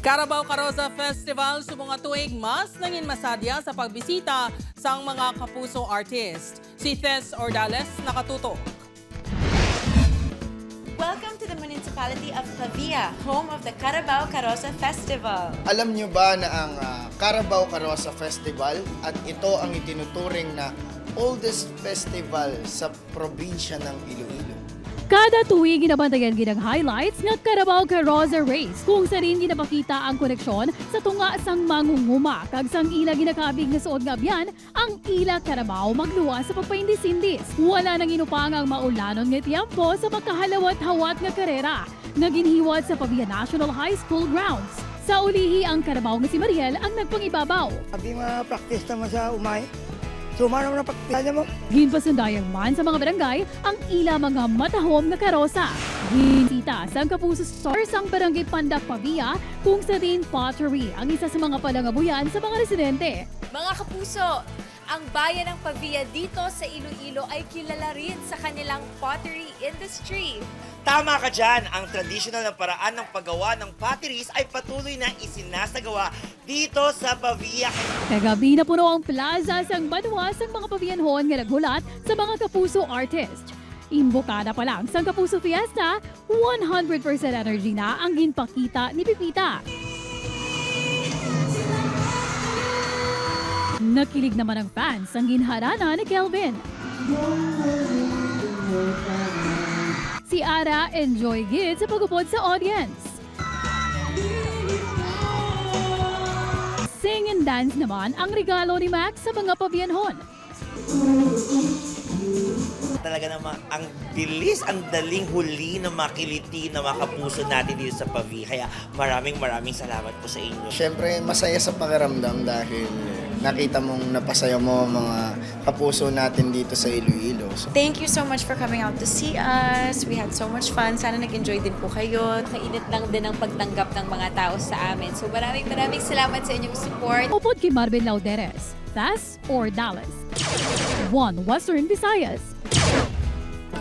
Carabao Carosa Festival sa mga tuig mas nangin masadya sa pagbisita sa mga kapuso artist. Si Tess Ordales nakatutok. Welcome to the municipality of Pavia, home of the Carabao Carosa Festival. Alam niyo ba na ang Carabao Carosa Festival at ito ang itinuturing na oldest festival sa probinsya ng Iloilo? Kada tuwing ginabantayan ginang highlights ng Carabao Carosa Race kung sa rin ginapakita ang koneksyon sa tunga sang mangunguma kag sang ila ginakabig nga suod nga biyan ang ila Carabao magluwa sa pagpaindis-indis. Wala nang inupang ang maulanon nga tiyempo sa makahalawat-hawat nga karera nga ginhiwat sa Pavia National High School grounds. Sa ulihi ang Carabao nga si Mariel ang nagpangibabaw. Abi practice naman sa umay. Sumara mo na pagkakanya mo. Ginpasundayang man sa mga barangay ang ila mga matahom nga karosa. Ginsita sa Kapuso Stars ang barangay Pandak Pavia kung sa rin pottery ang isa sa mga palangabuyan sa mga residente. Mga kapuso, ang bayan ng Pavia dito sa Iloilo ay kilala rin sa kanilang pottery industry. Tama ka dyan, ang traditional na paraan ng paggawa ng potteries ay patuloy na isinasagawa dito sa Pavia. Kagabi na puno ang plaza sang banwa sang mga pabiyanhon nga naghulat sa mga kapuso artist. Imbokada pa lang sang Kapuso Fiesta, 100% energy na ang ginpakita ni Pipita. Nakilig naman ang fans ang ginharana ni Kelvin. Si Ara enjoy gid sa pagupod sa audience. Sing and dance naman ang regalo ni Max sa mga pabiyanhon. Talaga naman, ang bilis, ang daling huli na makiliti na mga kapuso natin dito sa Pavia. Kaya maraming salamat po sa inyo. Siyempre, masaya sa pakiramdam dahil nakita mong napasaya mo mga kapuso natin dito sa Iloilo. So, Thank you so much for coming out to see us. We had so much fun. Sana nag-enjoy din po kayo. Kainit lang din ang pagtanggap ng mga tao sa amin. So maraming salamat sa inyong support. Upod kay Marvin Lauderes, Tess Ordales. One Western Visayas.